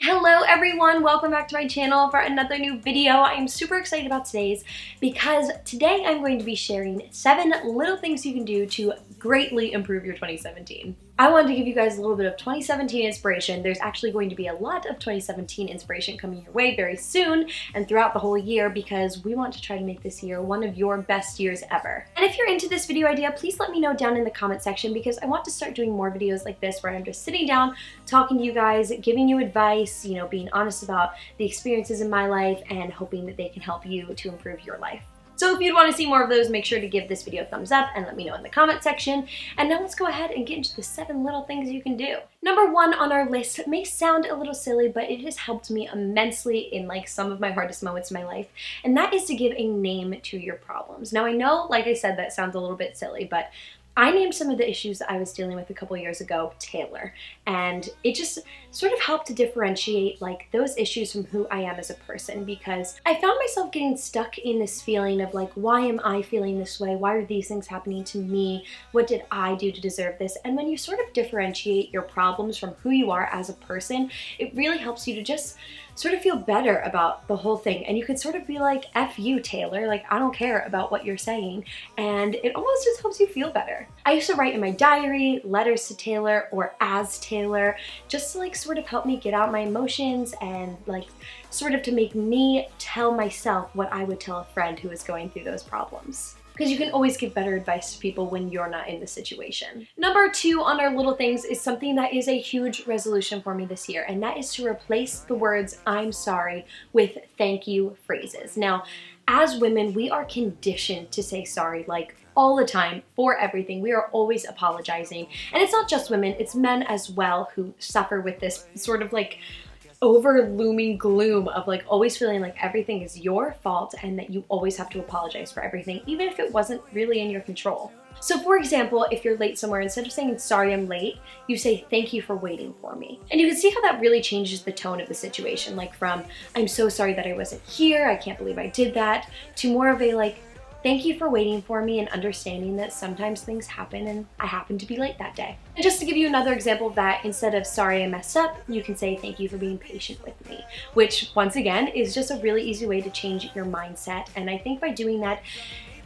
Hello everyone, welcome back to my channel for another new video. I am super excited about today's because today I'm going to be sharing 7 little things you can do to greatly improve your 2017. I wanted to give you guys a little bit of 2017 inspiration. There's actually going to be a lot of 2017 inspiration coming your way very soon and throughout the whole year because we want to try to make this year one of your best years ever. And if you're into this video idea, please let me know down in the comment section because I want to start doing more videos like this where I'm just sitting down, talking to you guys, giving you advice, you know, being honest about the experiences in my life and hoping that they can help you to improve your life. So if you'd want to see more of those, make sure to give this video a thumbs up and let me know in the comment section. And now let's go ahead and get into the 7 little things you can do. Number 1 on our list may sound a little silly, but it has helped me immensely in like some of my hardest moments in my life. And that is to give a name to your problems. Now I know, like I said, that sounds a little bit silly, but I named some of the issues that I was dealing with a couple years ago Taylor, and it just sort of helped to differentiate like those issues from who I am as a person because I found myself getting stuck in this feeling of like, why am I feeling this way? Why are these things happening to me? What did I do to deserve this? And when you sort of differentiate your problems from who you are as a person, it really helps you to just sort of feel better about the whole thing. And you can sort of be like, F you, Taylor, like I don't care about what you're saying. And it almost just helps you feel better. I used to write in my diary letters to Taylor or as Taylor, just to like sort of help me get out my emotions and like sort of to make me tell myself what I would tell a friend who is going through those problems. Because you can always give better advice to people when you're not in the situation. Number 2 on our little things is something that is a huge resolution for me this year, and that is to replace the words I'm sorry with thank you phrases. Now, as women, we are conditioned to say sorry like all the time for everything. We are always apologizing. And it's not just women, it's men as well who suffer with this sort of like over-looming gloom of like always feeling like everything is your fault and that you always have to apologize for everything, even if it wasn't really in your control. So for example, if you're late somewhere, instead of saying sorry I'm late, you say thank you for waiting for me. And you can see how that really changes the tone of the situation, like from I'm so sorry that I wasn't here, I can't believe I did that, to more of a like thank you for waiting for me and understanding that sometimes things happen and I happen to be late that day. And just to give you another example of that, instead of sorry I messed up, you can say thank you for being patient with me, which once again is just a really easy way to change your mindset. And I think by doing that,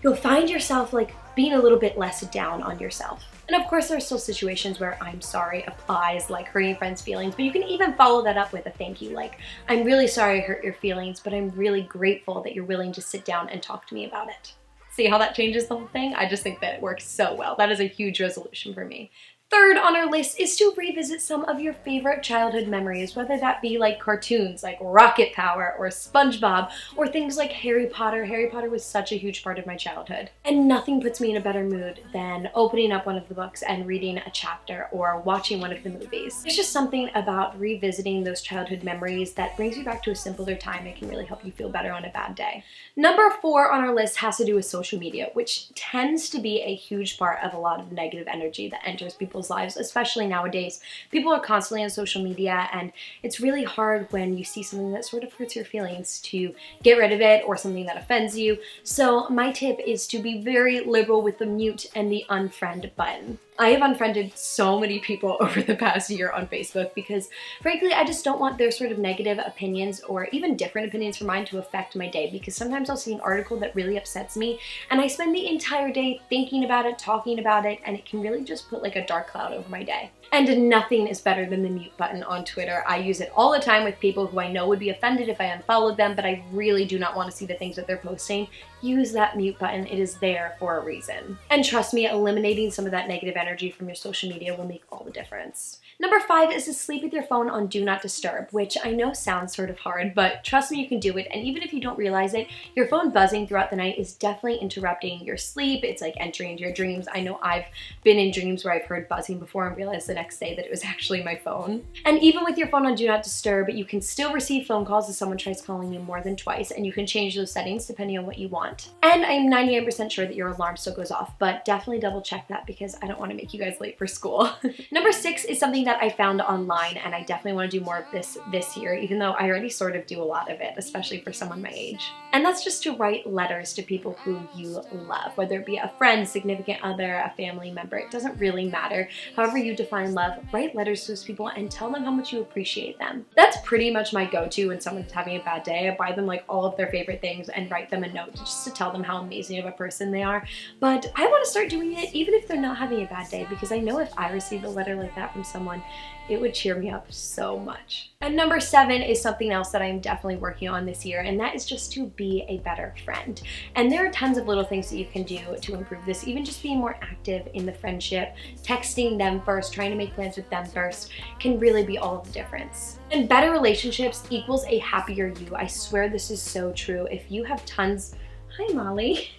you'll find yourself like being a little bit less down on yourself. And of course, there are still situations where I'm sorry applies, like hurting friends' feelings, but you can even follow that up with a thank you, like I'm really sorry I hurt your feelings, but I'm really grateful that you're willing to sit down and talk to me about it. See how that changes the whole thing? I just think that it works so well. That is a huge resolution for me. Third on our list is to revisit some of your favorite childhood memories, whether that be like cartoons like Rocket Power or SpongeBob or things like Harry Potter. Harry Potter was such a huge part of my childhood. And nothing puts me in a better mood than opening up one of the books and reading a chapter or watching one of the movies. There's just something about revisiting those childhood memories that brings you back to a simpler time. It can really help you feel better on a bad day. Number 4 on our list has to do with social media, which tends to be a huge part of a lot of negative energy that enters people's lives, especially nowadays. People are constantly on social media and it's really hard when you see something that sort of hurts your feelings to get rid of it or something that offends you. So my tip is to be very liberal with the mute and the unfriend button. I have unfriended so many people over the past year on Facebook because frankly, I just don't want their sort of negative opinions or even different opinions from mine to affect my day, because sometimes I'll see an article that really upsets me and I spend the entire day thinking about it, talking about it, and it can really just put like a dark cloud over my day. And nothing is better than the mute button on Twitter. I use it all the time with people who I know would be offended if I unfollowed them, but I really do not want to see the things that they're posting. Use that mute button. It is there for a reason. And trust me, eliminating some of that negative energy from your social media will make all the difference. Number 5 is to sleep with your phone on Do Not Disturb, which I know sounds sort of hard, but trust me, you can do it. And even if you don't realize it, your phone buzzing throughout the night is definitely interrupting your sleep. It's like entering into your dreams. I know I've been in dreams where I've heard buzzing before and realized the next day that it was actually my phone. And even with your phone on Do Not Disturb, you can still receive phone calls if someone tries calling you more than twice, and you can change those settings depending on what you want. And I'm 98% sure that your alarm still goes off, but definitely double check that because I don't want to make you guys late for school. Number 6 is something that I found online, and I definitely want to do more of this year, even though I already sort of do a lot of it, especially for someone my age. And that's just to write letters to people who you love, whether it be a friend, significant other, a family member. It doesn't really matter. However you define love, write letters to those people and tell them how much you appreciate them. That's pretty much my go-to when someone's having a bad day. I buy them like all of their favorite things and write them a note just to tell them how amazing of a person they are. But I want to start doing it even if they're not having a bad day, because I know if I received a letter like that from someone, it would cheer me up so much. And number 7 is something else that I'm definitely working on this year, and that is just to be a better friend. And there are tons of little things that you can do to improve this, even just being more active in the friendship, texting them first, trying to make plans with them first, can really be all of the difference. And better relationships equals a happier you. I swear this is so true. If you have tons, hi Molly.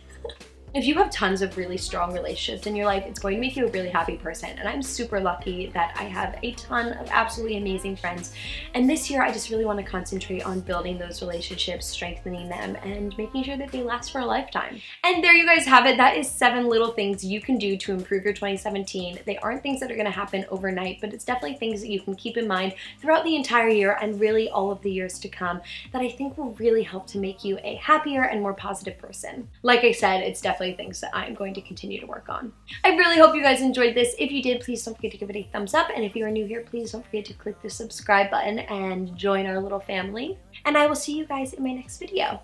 If you have tons of really strong relationships in your life, it's going to make you a really happy person. And I'm super lucky that I have a ton of absolutely amazing friends. And this year, I just really want to concentrate on building those relationships, strengthening them, and making sure that they last for a lifetime. And there you guys have it. That is 7 little things you can do to improve your 2017. They aren't things that are going to happen overnight, but it's definitely things that you can keep in mind throughout the entire year and really all of the years to come that I think will really help to make you a happier and more positive person. Like I said, it's definitely things that I'm going to continue to work on. I really hope you guys enjoyed this. If you did, please don't forget to give it a thumbs up. And if you are new here, please don't forget to click the subscribe button and join our little family. And I will see you guys in my next video.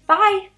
Bye!